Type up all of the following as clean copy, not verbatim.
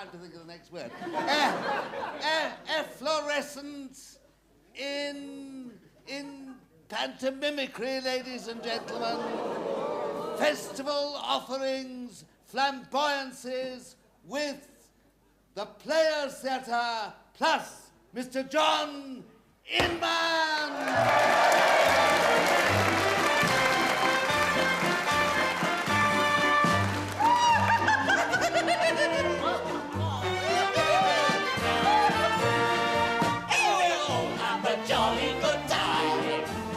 time to think of the next word. Efflorescence in pantomimicry, ladies and gentlemen. Festival offerings, flamboyances with the Players Theatre plus Mr. John Inman.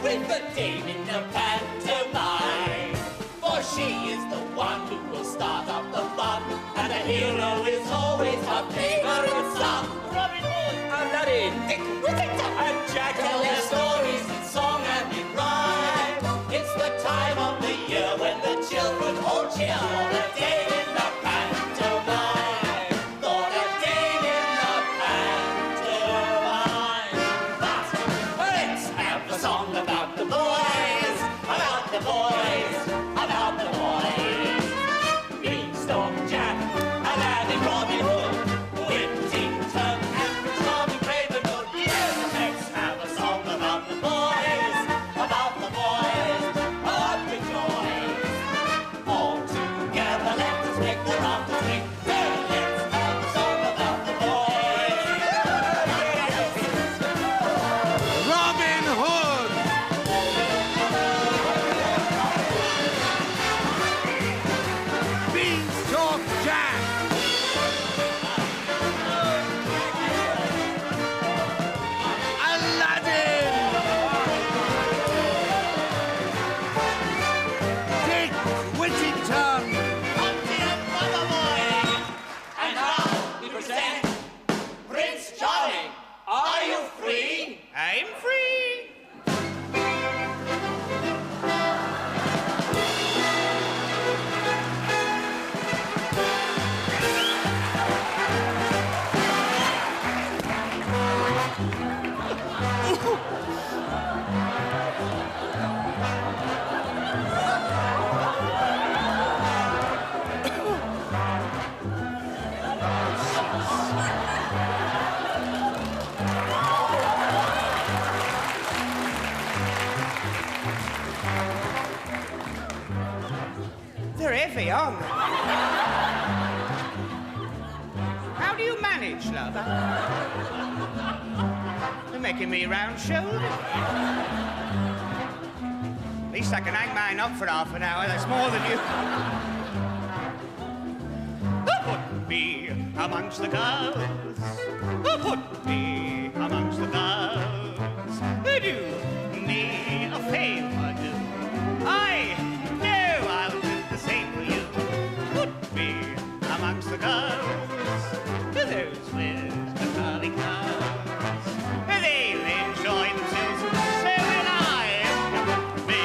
With the dame in the pantomime, for she is the one who will start up the fun, and the hero is always her favourite son. Robin Hood, Aladdin, Dick Whittington, and Jack tell their stories in song and in rhyme. It's the time of the year when the children all cheer for the dame in the pantomime. For the dame in the pantomime. But let's have a song about the boys, about the boys, about the boys. Beanstalk Jack, Aladdin, Robin Hood, Whittington, and Charming Raven Hood. Yes, let's have a song about the boys, about the joys. All together, let us make the rafters ring. Let's have a song about the boys. Robin Hood. Beanstalk Jack. Aladdin. Dick Whittington. And now we present Prince Charming. Are you free? I'm free. They're heavy, aren't they? How do you manage, love? They're making me round-shouldered. At least I can hang mine up for half an hour. That's more than you. Put me amongst the girls. Put me amongst the girls. Do me a favor, do. I know I'll do the same for you. Put me amongst the girls. Those with the curly curls. They'll enjoy themselves. So will I. Put me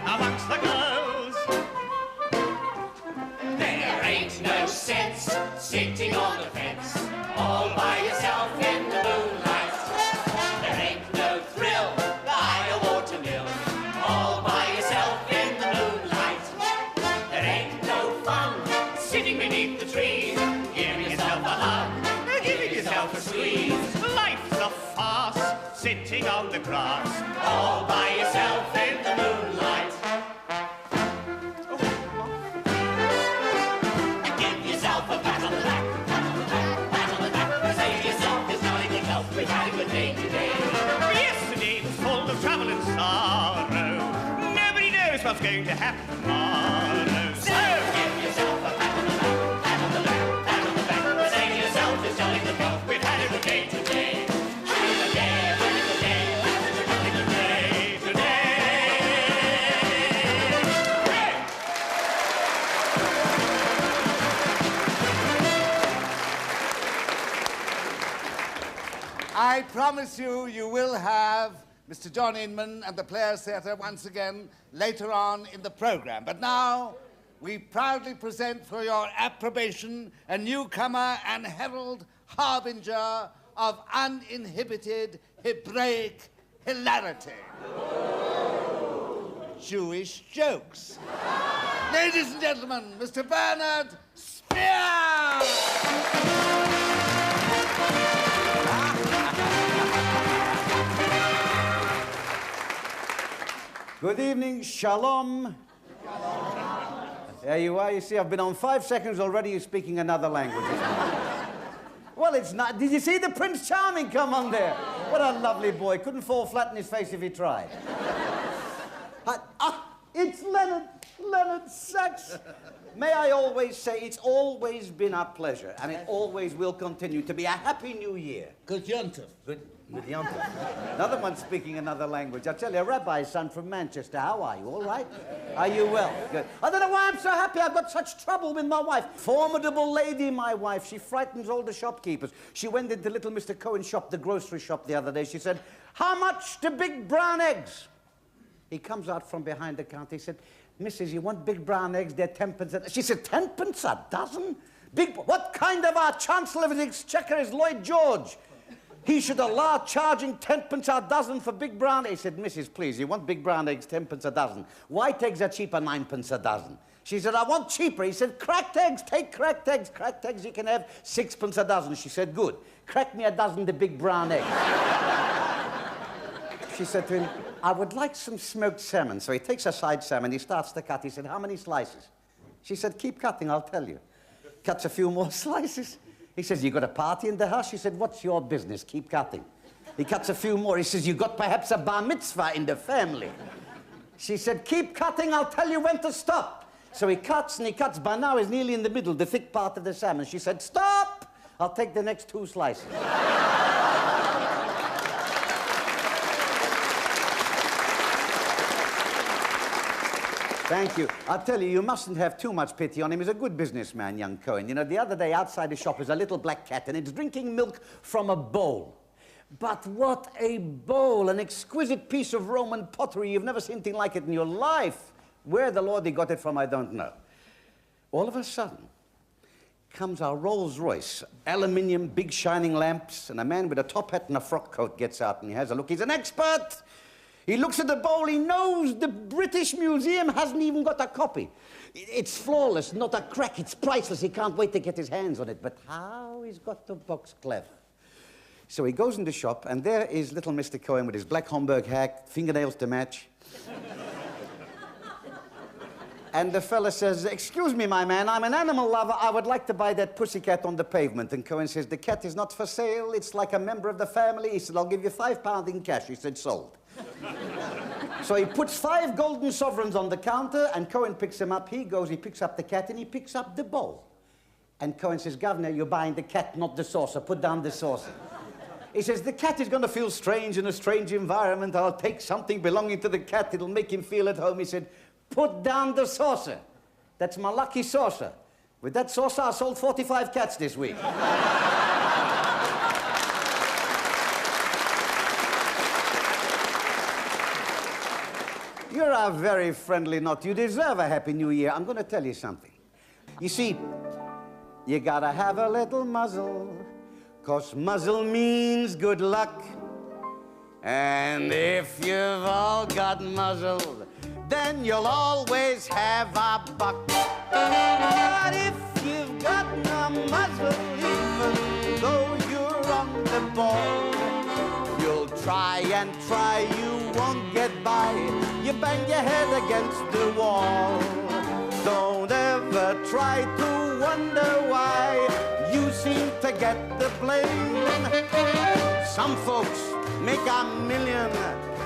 amongst the girls. There ain't no sense sitting on the fence all by yourself in the moonlight. There ain't no thrill by a watermill all by yourself in the moonlight. There ain't no fun sitting beneath the trees, giving yourself a hug, giving yourself a squeeze. Life's a farce, sitting on the grass. All by yourself in the moonlight. And give yourself a pat on the back, pat on the back, pat on the back. Say to yourself, there's nothing else. We've had a good day today. Yesterday was full of trouble and sorrow. Nobody knows what's going to happen tomorrow. So give yourself a pat on the back, pat on the back, pat on the back. Say to yourself, there's jolly good luck. We've had a good day today. Had a good day, had a good day, had a jolly good day today. Hey! I promise you, you will have Mr. John Inman and the Players Theatre once again later on in the programme. But now, we proudly present for your approbation a newcomer and herald harbinger of uninhibited Hebraic hilarity. Jewish jokes. Ladies and gentlemen, Mr. Bernard Spear! Good evening, shalom. There you are. You see, I've been on 5 seconds already. You're speaking another language. Well, it's not. Did you see the Prince Charming come on there? What a lovely boy. Couldn't fall flat on his face if he tried. It's Leonard. Leonard Sachs. May I always say, it's always been our pleasure, and it always will continue to be. A happy new year. Good Yontef. Good Yontef. Another one speaking another language. I tell you, Rabbi's son from Manchester. How are you? All right? Are you well? Good. I don't know why I'm so happy. I've got such trouble with my wife. Formidable lady, my wife. She frightens all the shopkeepers. She went into little Mr. Cohen's shop, the grocery shop, the other day. She said, "How much do big brown eggs?" He comes out from behind the counter. He said, "Missus, you want big brown eggs? They're 10 pence a..." She said, 10 pence a dozen? What kind of our Chancellor of the Exchequer is Lloyd George? He should allow charging 10 pence a dozen for big brown eggs. He said, "Missus, please, you want big brown eggs, 10 pence a dozen. White eggs are cheaper, 9 pence a dozen." She said, "I want cheaper." He said, "Cracked eggs, take cracked eggs. Cracked eggs you can have 6 pence a dozen." She said, "Good. Crack me a dozen the big brown eggs." She said to him, "I would like some smoked salmon." So he takes a side salmon, he starts to cut. He said, "How many slices?" She said, "Keep cutting, I'll tell you." Cuts a few more slices. He says, "You got a party in the house?" She said, "What's your business? Keep cutting." He cuts a few more. He says, "You got perhaps a bar mitzvah in the family?" She said, "Keep cutting, I'll tell you when to stop." So he cuts and he cuts. By now he's nearly in the middle, the thick part of the salmon. She said, "Stop! I'll take the next 2 slices." Thank you. I'll tell you, you mustn't have too much pity on him. He's a good businessman, young Cohen. You know, the other day outside the shop is a little black cat, and it's drinking milk from a bowl. But what a bowl! An exquisite piece of Roman pottery. You've never seen anything like it in your life. Where the Lord he got it from, I don't know. All of a sudden, comes our Rolls Royce, aluminium, big shining lamps, and a man with a top hat and a frock coat gets out, and he has a look. He's an expert! He looks at the bowl, he knows the British Museum hasn't even got a copy. It's flawless, not a crack, it's priceless. He can't wait to get his hands on it. But how he's got the box clever. So he goes in the shop, and there is little Mr. Cohen with his black Homburg hat, fingernails to match. And the fella says, "Excuse me, my man, I'm an animal lover. I would like to buy that pussycat on the pavement." And Cohen says, "The cat is not for sale. It's like a member of the family." He said, "I'll give you £5 in cash." He said, "Sold." So he puts 5 golden sovereigns on the counter, and Cohen picks him up. He goes, he picks up the cat, and he picks up the bowl. And Cohen says, "Governor, you're buying the cat, not the saucer. Put down the saucer." He says, "The cat is going to feel strange in a strange environment. I'll take something belonging to the cat. It'll make him feel at home." He said, "Put down the saucer. That's my lucky saucer. With that saucer, I sold 45 cats this week." You're a very friendly knot. You deserve a happy new year. I'm going to tell you something. You see, you gotta have a little muzzle, 'cause muzzle means good luck. And if you've all got muzzle, then you'll always have a buck. But if you've got no muzzle, even though you're on the ball, you'll try and try, you won't get by. You bang your head against the wall. Don't ever try to wonder why you seem to get the blame. Some folks make a million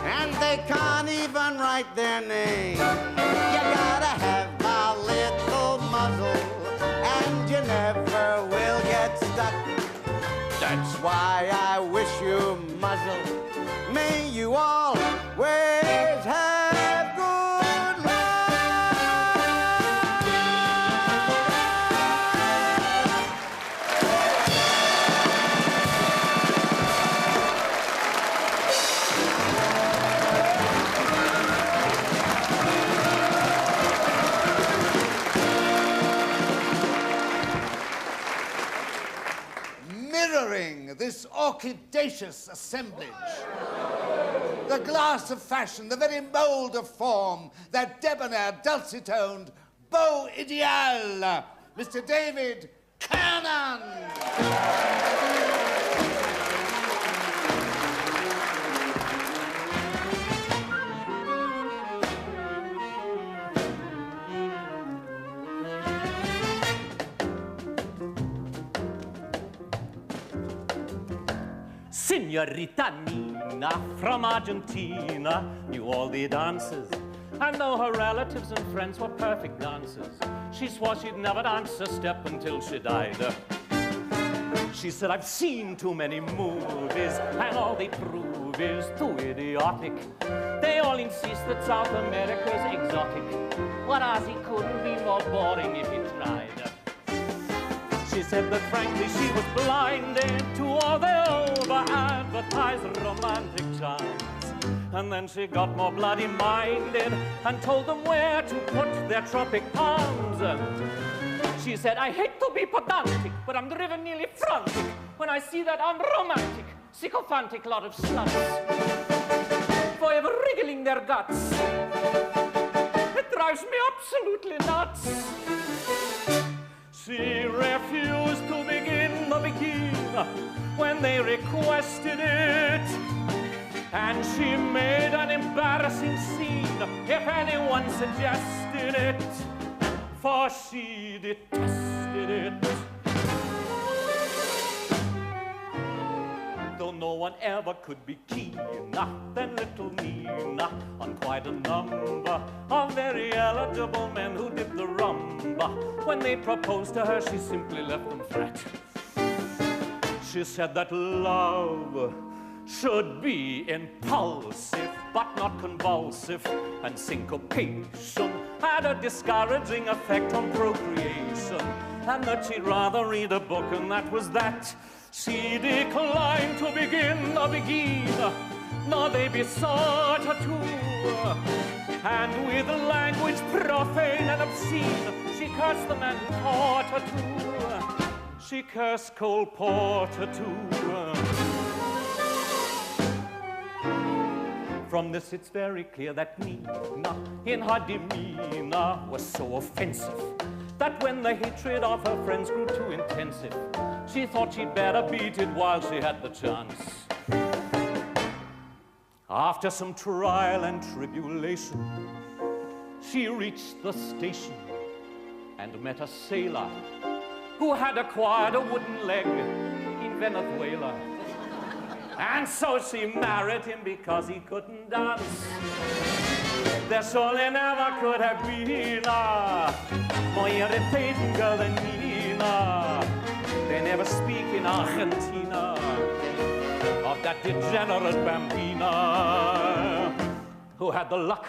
and they can't even write their name. You gotta have a little muzzle and you never will get stuck. That's why I wish you muzzle. May you always have good luck. Mirroring this orchidaceous assemblage, the glass of fashion, the very mould of form, that debonair, dulcitoned beau ideal, Mr. David Cannon. Signorita Nina from Argentina knew all the dances. And though her relatives and friends were perfect dancers, she swore she'd never dance a step until she died. She said, I've seen too many movies, and all they prove is too idiotic. They all insist that South America's exotic, whereas it couldn't be more boring if he tried. She said that frankly she was blinded to all their over-advertised romantic charms. And then she got more bloody-minded and told them where to put their tropic palms. She said, I hate to be pedantic, but I'm driven nearly frantic when I see that unromantic, sycophantic lot of sluts forever wriggling their guts. It drives me absolutely nuts. She refused to begin the bikini when they requested it. And she made an embarrassing scene if anyone suggested it, for she detested it. Though no one ever could be keener than little Nina on quite a number of very eligible men who did the rumba. When they proposed to her, she simply left them flat. She said that love should be impulsive, but not convulsive, and syncopation had a discouraging effect on procreation, and that she'd rather read a book, and that was that. She declined to begin the begin, nor they besought her to, and with language profane and obscene, she cursed the man who taught her to. She cursed Cole Porter too. From this it's very clear that Nina, in her demeanor, was so offensive that when the hatred of her friends grew too intensive, she thought she'd better beat it while she had the chance. After some trial and tribulation, she reached the station and met a sailor who had acquired a wooden leg in Venezuela. And so she married him because he couldn't dance. There surely never could have been a more irritating girl than Nina. They never speak in Argentina of that degenerate bambina who had the luck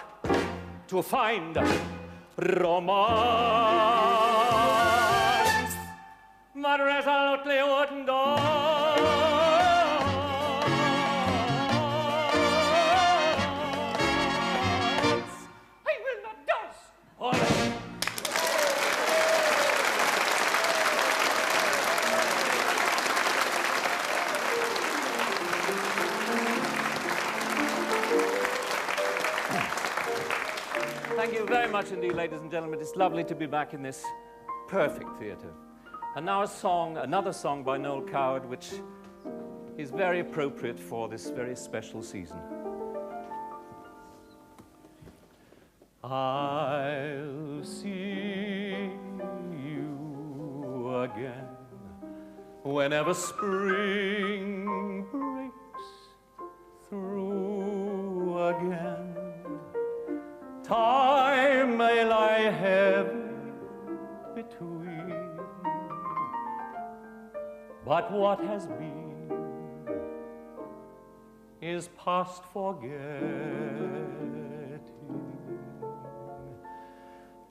to find romance, but resolutely wouldn't go. Thank you very much indeed, ladies and gentlemen. It's lovely to be back in this perfect theatre. And now another song by Noel Coward, which is very appropriate for this very special season. I'll see you again whenever spring breaks through again. Time may lie heavy between, but what has been is past forgetting.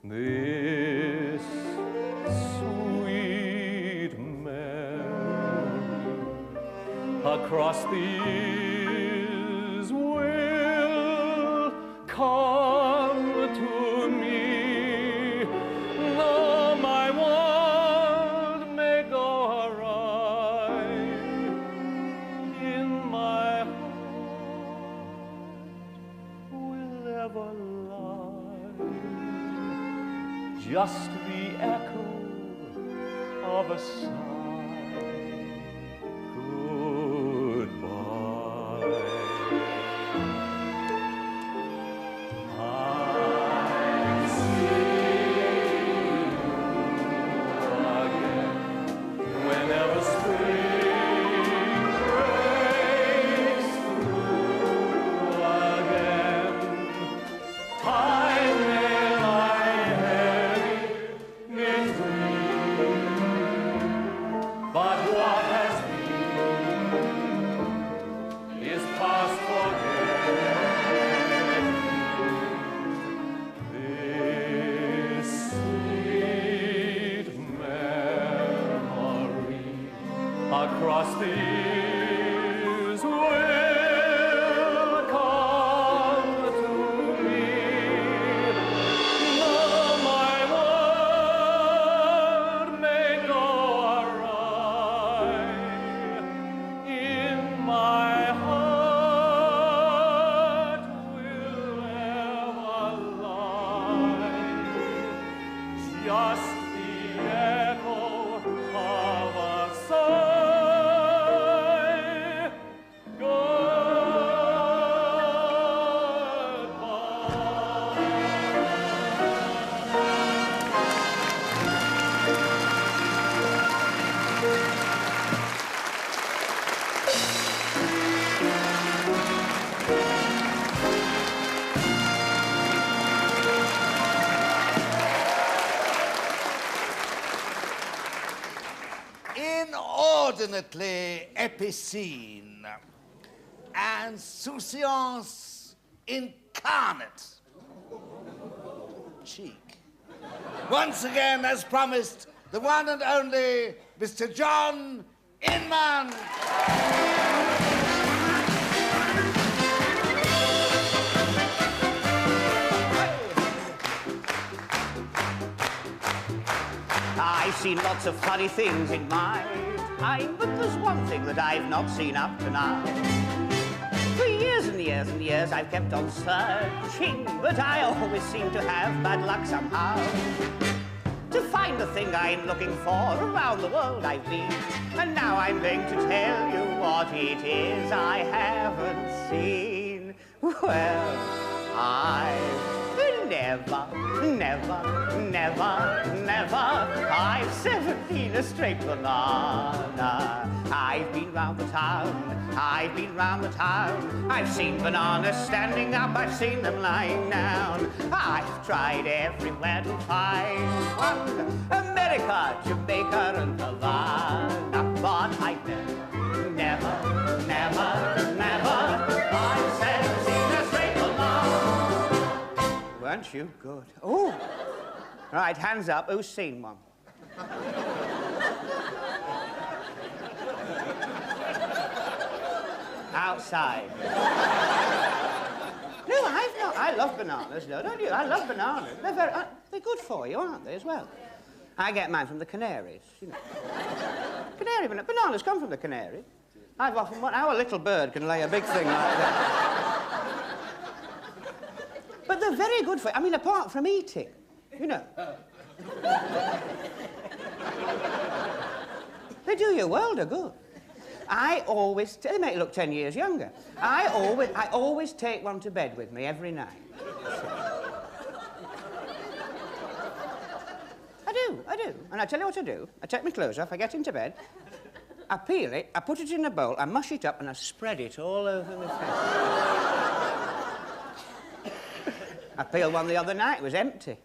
This sweet memory across the years will come to me, though my world may go awry. In my heart will ever lie just the echo of a sigh. Whenever spring breaks across these will come to me. Though my word may go awry, in my heart will ever lie just the echo of a sigh. Inordinately epicene and souciance incarnate. Cheek. Once again, as promised, the one and only Mr. John Inman. I've seen lots of funny things in my time, but there's one thing that I've not seen up to now. For years and years and years I've kept on searching, but I always seem to have bad luck somehow. To find the thing I'm looking for, around the world I've been, and now I'm going to tell you what it is I haven't seen. Well, I've never, I've 17 a straight banana. I've been round the town, I've been round the town. I've seen bananas standing up, I've seen them lying down. I've tried everywhere to find one, America, Jamaica, and Havana. But I've never, I've 17 a straight banana. Weren't you good? Oh. Right, hands up. Who's seen one? Outside. No, I've not. I love bananas, though, don't you? I love bananas. They're good for you, aren't they, as well? I get mine from the Canaries, you know. Bananas come from the Canaries. I've often wondered how a little bird can lay a big thing like that. But they're very good for you. I mean, apart from eating, you know. They do you a world of good. They make you look 10 years younger. I always take one to bed with me every night. I do. And I tell you what I do. I take my clothes off, I get into bed, I peel it, I put it in a bowl, I mush it up, and I spread it all over my face. I peeled one the other night, it was empty.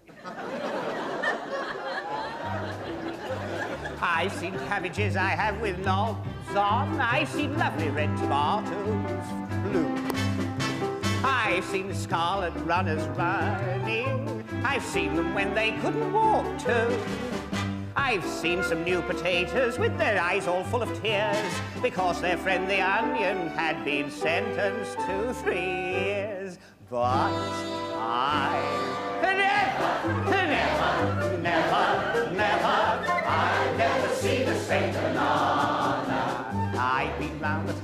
I've seen cabbages I have with knobs on. I've seen lovely red tomatoes blue. I've seen the scarlet runners running. I've seen them when they couldn't walk too. I've seen some new potatoes with their eyes all full of tears because their friend the onion had been sentenced to 3 years. But I've never seen a straight banana. I've been round the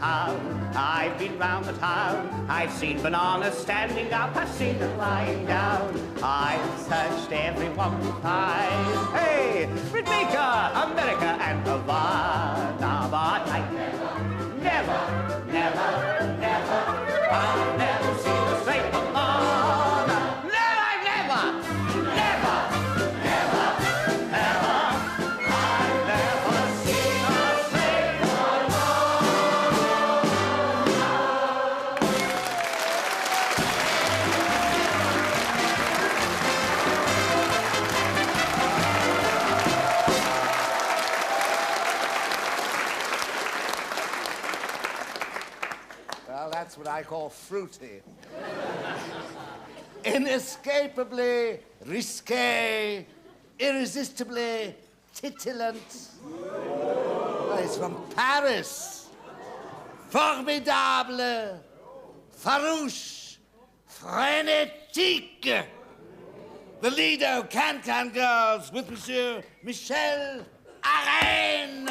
town, I've seen bananas standing up, I've seen them lying down. I've searched everyone to find, hey, Jamaica, America, and Havana. But I've never, I've never seen a straight banana. No, I've never, I've never seen a straight banana. Well, that's what I call fruity. Inescapably risque, irresistibly titillant. Yes, from Paris. Formidable, farouche, frénétique. The leader of Can-Can Girls with Monsieur Michel Arène.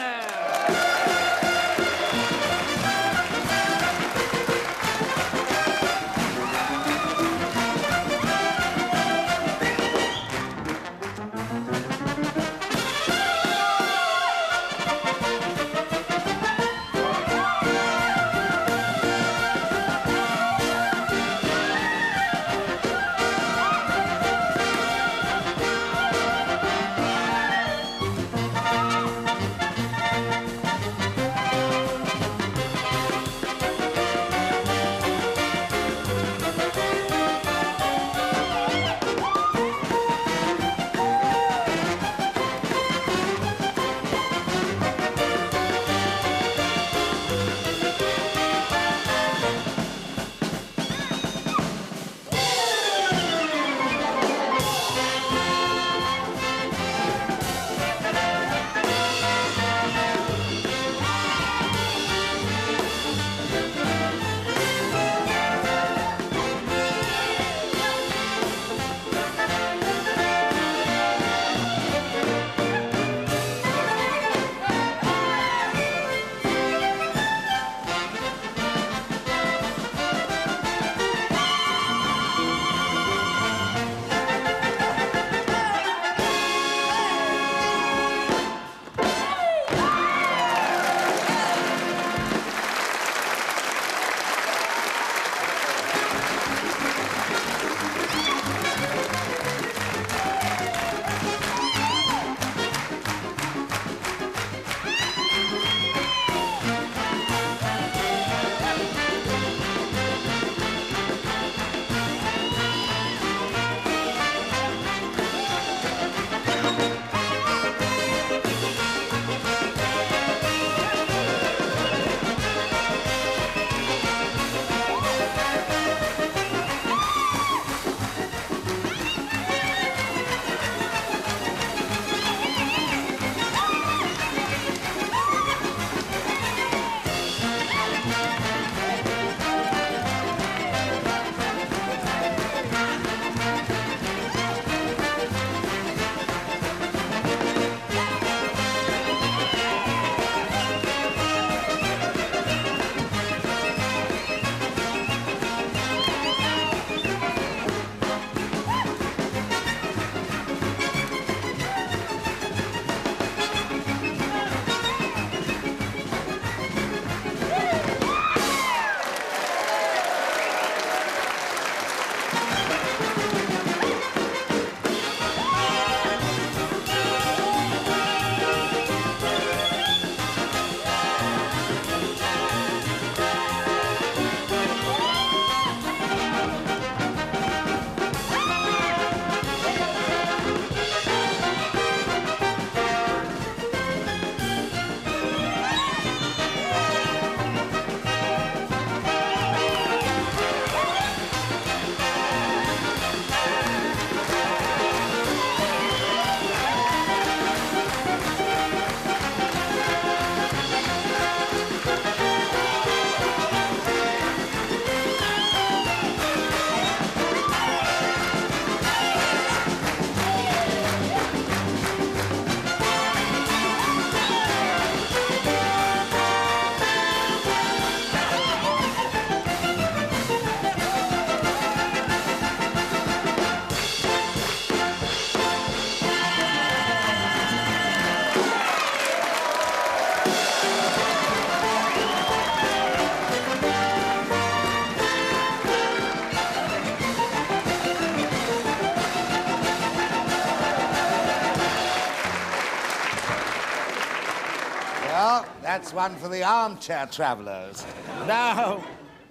That's one for the armchair travellers. Now,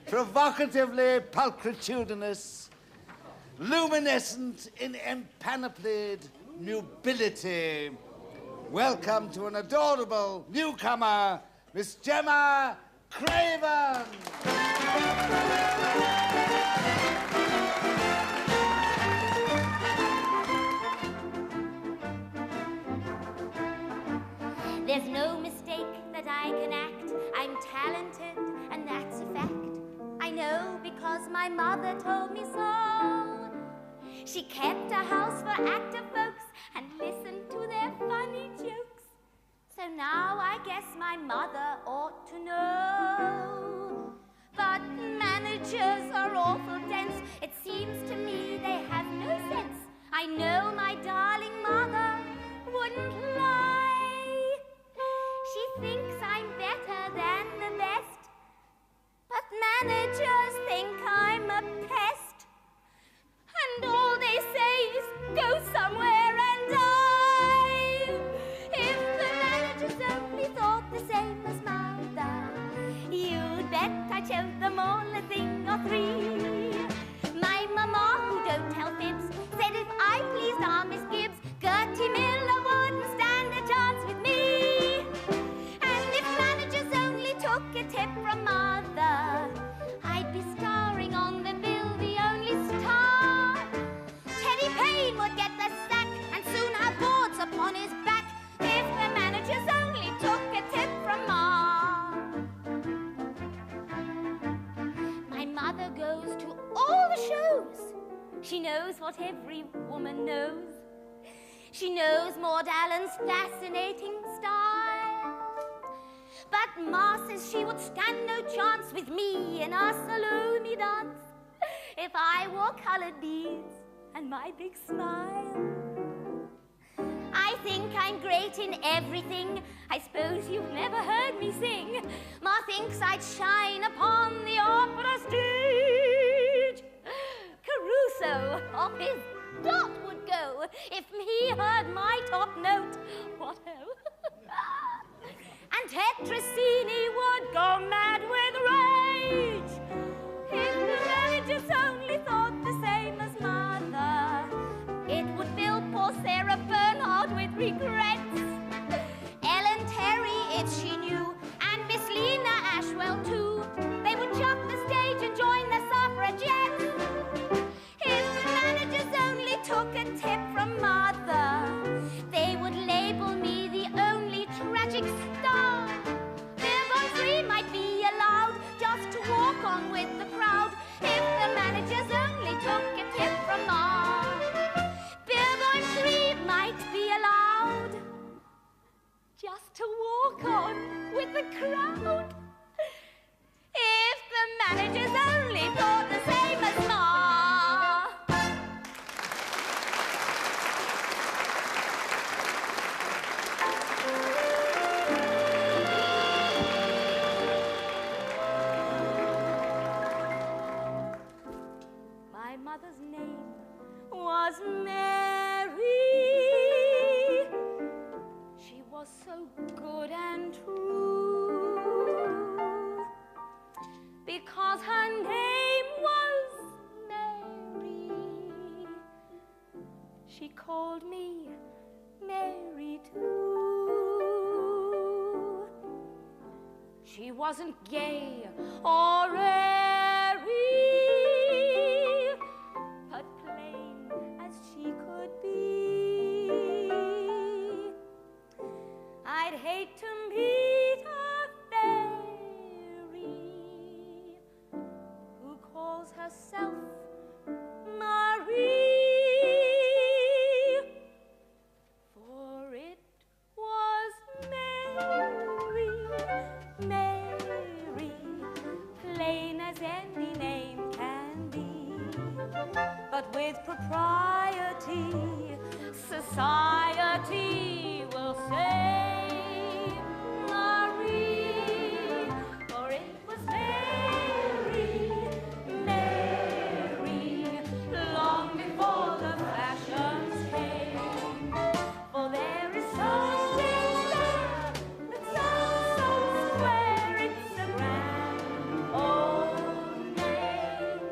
provocatively pulchritudinous, luminescent in empanoplied nubility. Welcome to an adorable newcomer, Miss Gemma Craven. There's no mistake that I my mother told me so. She kept a house for active folks and listened to their funny jokes. So now I guess my mother ought to know. But managers are awful dense. It seems to me they have no sense. I know my darling mother wouldn't lie. She thinks I'm better than the best, but managers think I'm a pest. And all they say is go somewhere and die. If the managers only thought the same as mother, you'd bet I'd show them all a thing or three. My mama, who don't tell fibs, said if I pleased our Miss Gibbs, Gertie Miller wouldn't stand a chance with me. And if managers only took a tip from mother, I'd be starring on the bill, the only star. Teddy Payne would get the sack and soon have boards upon his back if the managers only took a tip from Ma. My mother goes to all the shows. She knows what every woman knows. She knows Maud Allen's fascinating style. But Ma says she would stand no chance with me in our saloony dance if I wore coloured beads and my big smile. I think I'm great in everything. I suppose you've never heard me sing. Ma thinks I'd shine upon the opera stage. Caruso off his dot would go if he heard my top note. What ho! And Tetrasini would go mad with rage if the managers only thought the same as mother. It would fill poor Sarah Bernhardt with regrets. Ellen Terry, if she knew, and Miss Lena Ashwell too, they would chuck the stage and join the suffragettes. If the managers only took a tip from mother, they would label me the only tragic star. Beerbohm Tree might be allowed just to walk on with the crowd if the managers only took a tip from Ma. Beerbohm Tree might be allowed just to walk on with the crowd if the managers only thought the same as Ma. My mother's name was Mary. She was so good and true because her name was Mary. She called me Mary too. She wasn't gay or airy, but plain as she could be. I'd hate to meet a fairy who calls herself Marie, for it was Mary, Mary, plain as any name can be, but with propriety, society will say Marie, for it was Mary, Mary, long before the fashions came. For there is something there that sounds so square, it's a grand old name.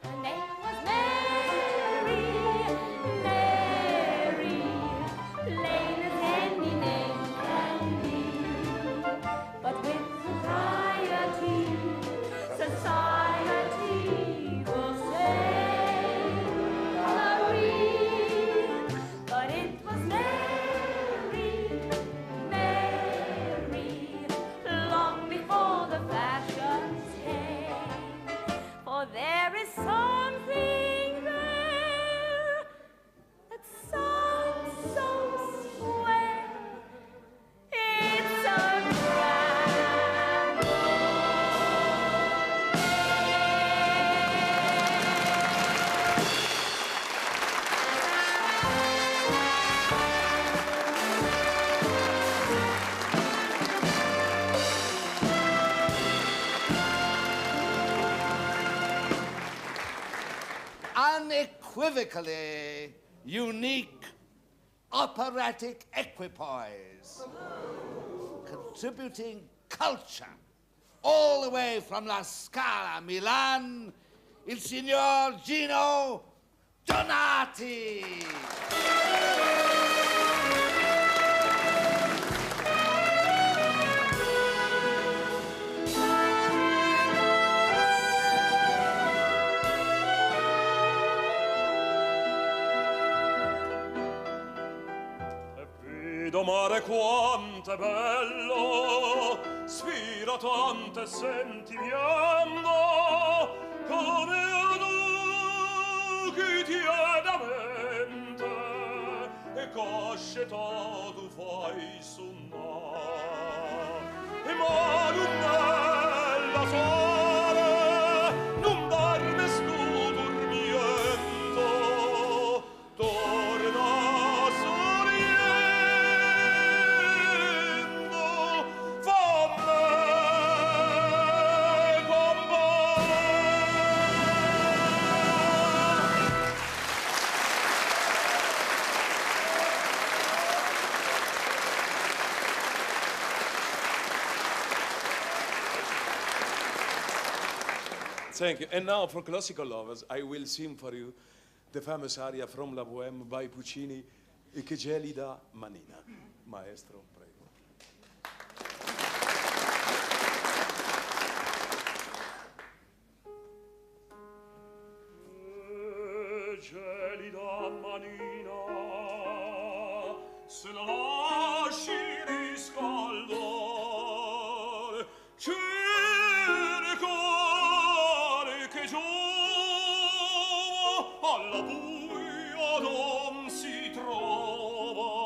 Her name was Mary, Mary. unequivocally unique operatic equipoise, contributing culture all the way from La Scala, Milan, il signor Gino Donati. Vedo mare quanto è bello, sfiratante sentimento, come chi tiedamente e cosceta tu fai sonnare. Ma non nella sole non dorme stu dormiento, torna sorriendo, fammi Thank you. And now for classical lovers, I will sing for you the famous aria from La Bohème by Puccini, Che gelida manina. Maestro, prego. Gelida manina, se la lasci riscaldare, cercare che giova alla buia non si trova.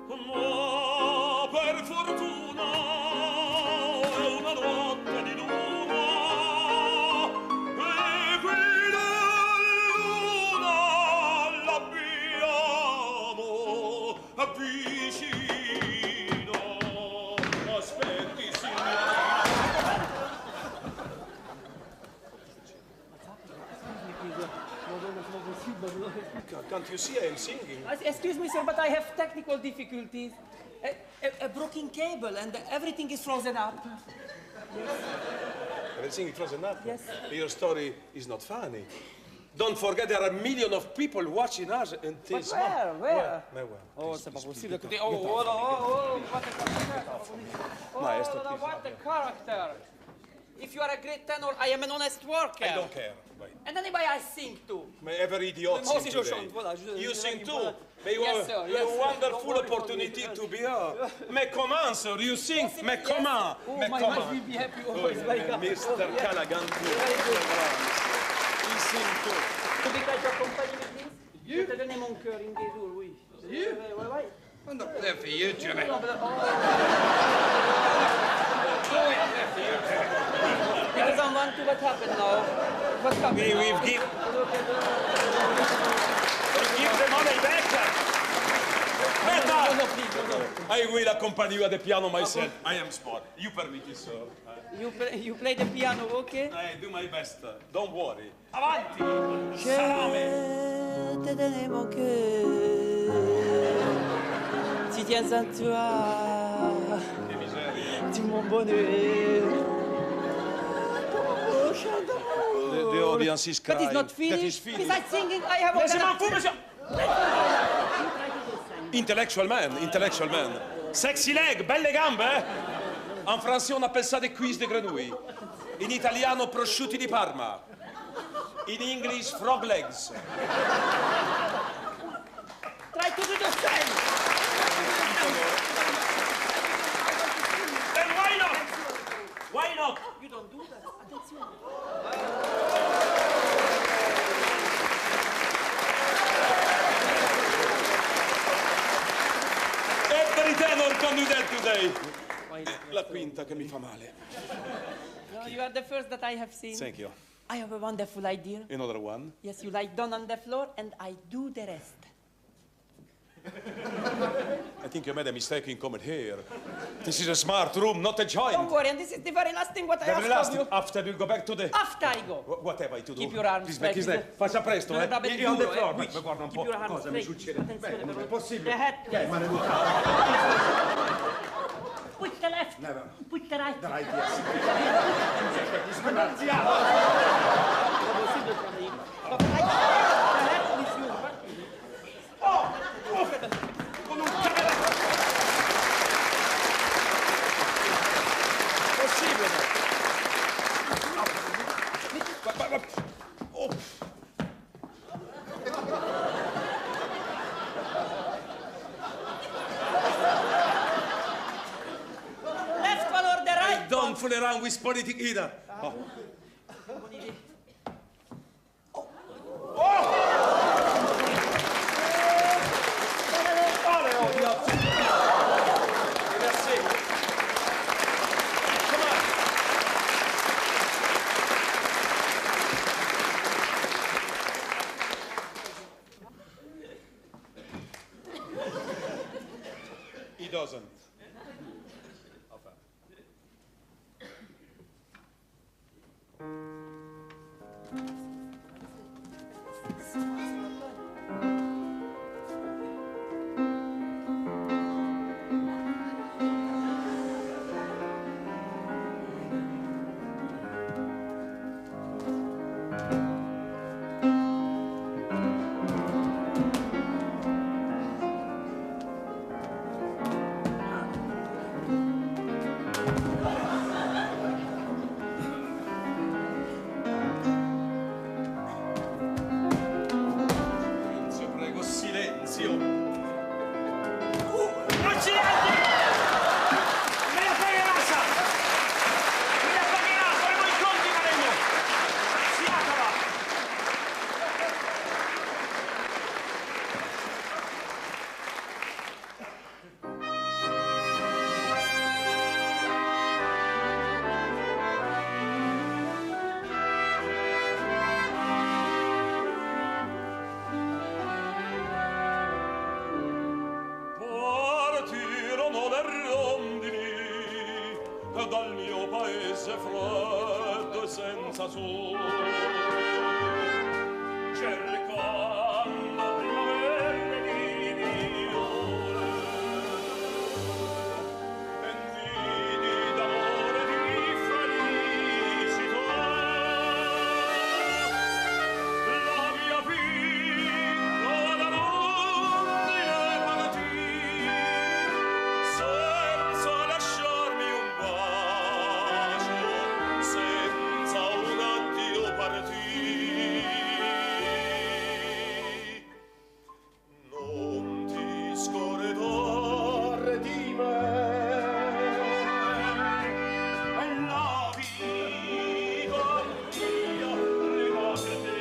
Ma per fortuna è una notte di luna e qui la luna l'abbiamo vicino. Aspetti, signora. Can't you see I am singing? Excuse me, sir, but I have technical difficulties. A broken cable and everything is frozen up. Everything is frozen up? Yes. Your story is not funny. Don't forget there are millions of people watching us and But this where? Where? Oh, c'est pas possible. Écoutez, oh, what a character. Maestro, Oh, please. what a character. If you are a great tenor, I am an honest worker. I don't care. Wait. And anybody I sing to. Every idiot Moi sing aussi, je today. chante, voilà. You sing too. voilà. But you Yes, have sir, a yes, sir. wonderful Don't worry for opportunity me. to be here. Mais comment, sir? You sing? Mais Yes. comment? Oh, Mais my comment? wife will be happy always. Very good. Mr. Oh, yes. Callaghan, too. Very good. He sing too. Tu veux que je t'accompagne, please? Je vais te donner mon cœur in des jours, oui. Oui, oui. I'm not there for you, Jimmy. Non, but, because I'm on to what happened now. What's happened We've now? give the money back. No, please, no. I will accompany you at the piano myself. I am smart. You permit it, sir. You play the piano, okay? I do my best. Don't worry. Avanti. Je te donne mon cœur. Tu tiens en toi. Che miseria. Tu mon bonheur. Oh, chant d'amour. The audience is crying. That is not That finished. is finished. Besides singing, I have Monsieur ordered... Manfou, monsieur. Intellectual man, intellectual man. Sexy leg, belle gambe, eh? En français, on appelle ça des cuisses de grenouille. In italiano, prosciutti di Parma. In English, frog legs. Try to do the same. Then why not? Why not? You don't do that. Attention. Every tenor can do that today. La quinta che mi fa male. No, you are the first that I have seen. Thank you. I have a wonderful idea. Another one. Yes, you lie down on the floor and I do the rest. I think you made a mistake in coming here. This is a smart room, not a joint. Don't worry, and this is the very last thing what I Very ask last, of you. after you go back to the... After I go. What have I to do? Keep your arms Please, straight. Kiss Day, faccia presto, Non avrà ben Io on the duro, floor. Luigi. Ma guarda un Keep po', your hands cosa mi straight. succede? Attenzione, Beh, non è però. possibile. The head. Che è maleducato? Put the left. Never. Put the right. Dai, yes. Disgraziato! The head is you. Con un camera... Possibile! Oh. Left one or the right. Don't fool around with politics either. He doesn't. Prego, silenzio. Accidenti! Me la pagherà! Me la pagherà! Faremo i conti, faremo! Si acaba! Partirono le rondini dal mio paese freddo e senza sole, cercando primavere di viole e vidi d'amore di felicità la mia piccola rondine partì senza lasciarmi un bacio, senza un addio partì. Non ti scordare di me, la vita mia rimase a te.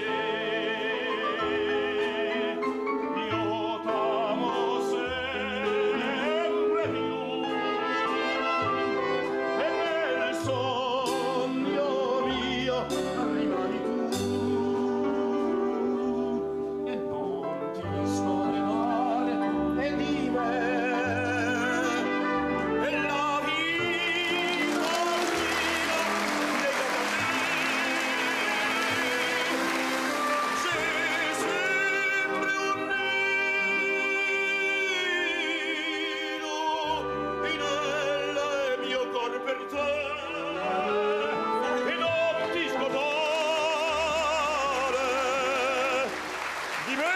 Io t'amo sempre più e nel sogno mio rimani tu e non ti scordare di me e la vita mia legata a te. C'è sempre un nido nel mio cor per te e non ti scordare di me.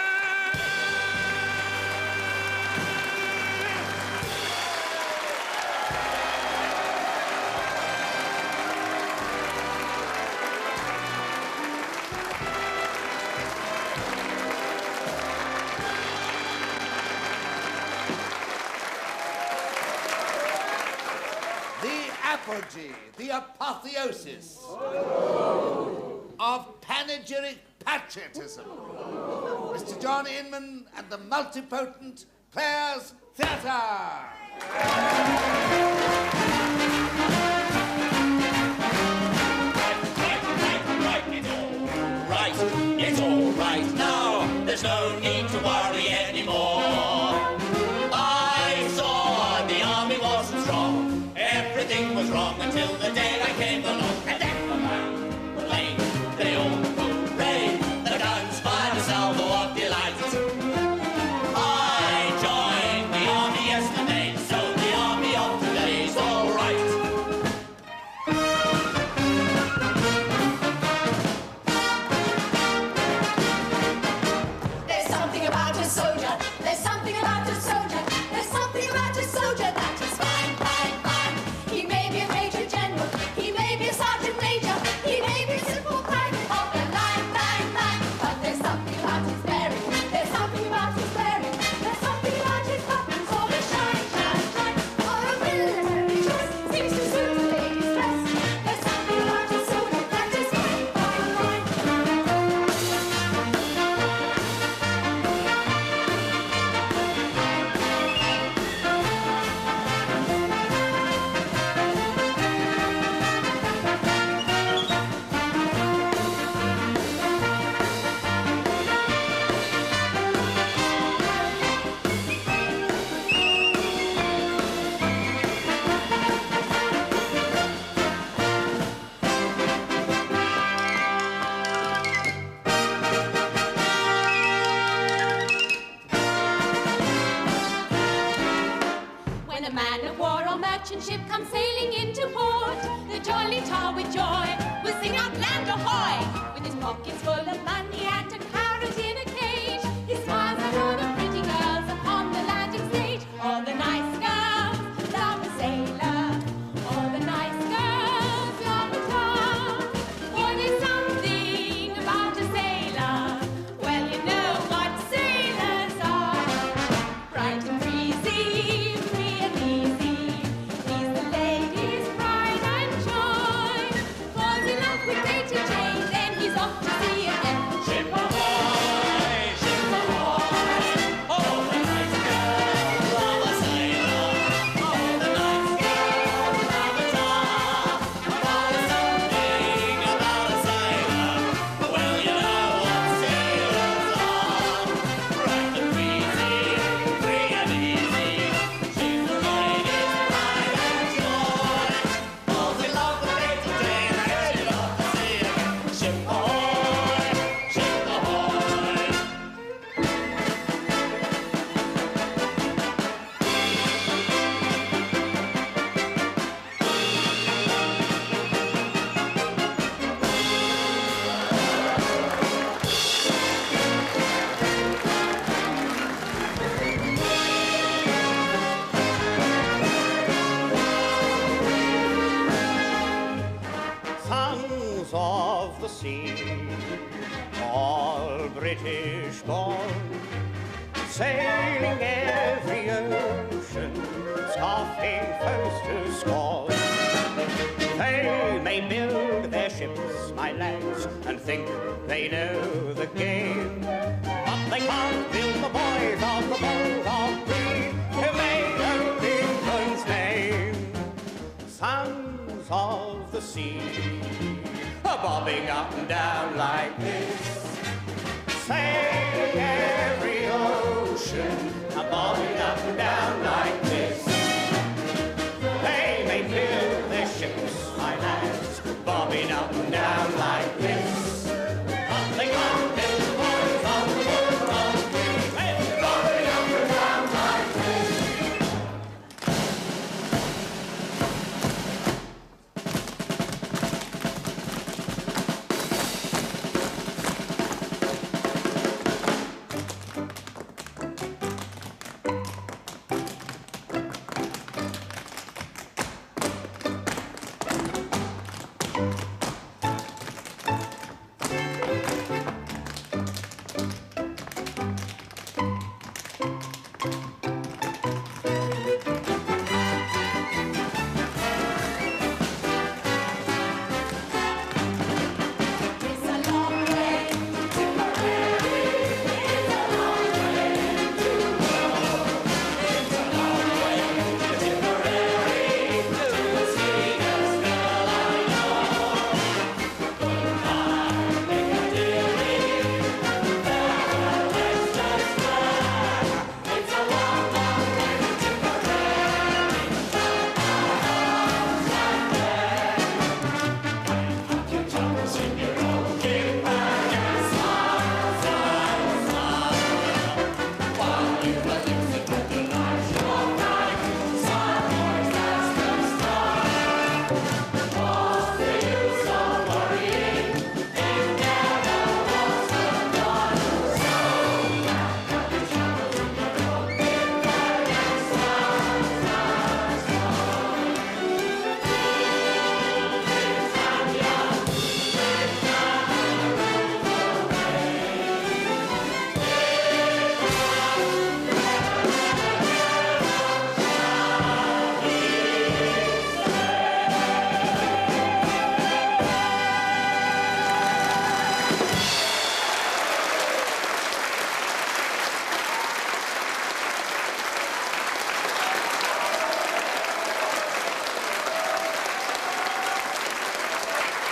The apogee, the apotheosis of panegyric patriotism. Mr. John Inman and the multipotent Players Theatre. Right, it's all right now. There's no need to worry anymore. merchant ship comes sailing into port, the jolly tar with joy will sing out land ahoy. With his pockets full of money and a carrot in a cage, he smiles at all the pretty girls upon the landing stage. All the nice girls love a sailor, all the nice girls love a tar. For there's something about a sailor, well, you know what sailors are. Bright and breezy, free and easy, he's the ladies' pride and joy. Falls in love with Lady Jane, then he's off to sea again. Ship ahoy, ship ahoy, all the nice girls love a sailor, all the nice girls love a tar. There's something about a sailor, well, you know what sailors are. Bright and breezy, free and easy, she's the ladies' pride and joy. Falls in love with Lady Jane, then she's off to sea again. Ship ahoy, ship ahoy. Sons of the sea, all British born, sailing every ocean, scoffing foes to scorn. They may build their ships, my lads, and think they know the game, but they can't build the boys of the Bulldog breed who made old England's name. Sons of the sea, bobbing up and down like this, sailing every ocean, bobbing up and down like this. They may build their ships, my lads, bobbing up and down like this, but they can't build the boys of the Bulldog breed, bobbing up and down like this. It's a long way to Tipperary. It's a long way to go. It's a long way to Tipperary, to the sweetest girl I know. Goodbye, Piccadilly, farewell, Leicester Square. It's a long, long way to Tipperary, but our homes are there. Your troubles in your own gig bag and smile, smile, smile. While you were losing with the large your bag, smile, boys, that's the start. What's the use of worrying? It never was undone. So back up your troubles in your own gig bag and smile, smile, smile.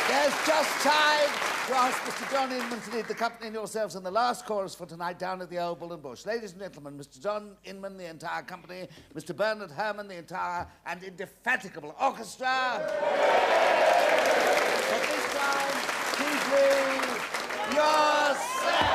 There's just time to ask Mr. John Inman to lead the company and yourselves in the last chorus for tonight down at the Old Bull and Bush. Ladies and gentlemen, Mr. John Inman, the entire company, Mr. Bernard Herrmann, the entire and indefatigable orchestra. At this time, please leave yourself.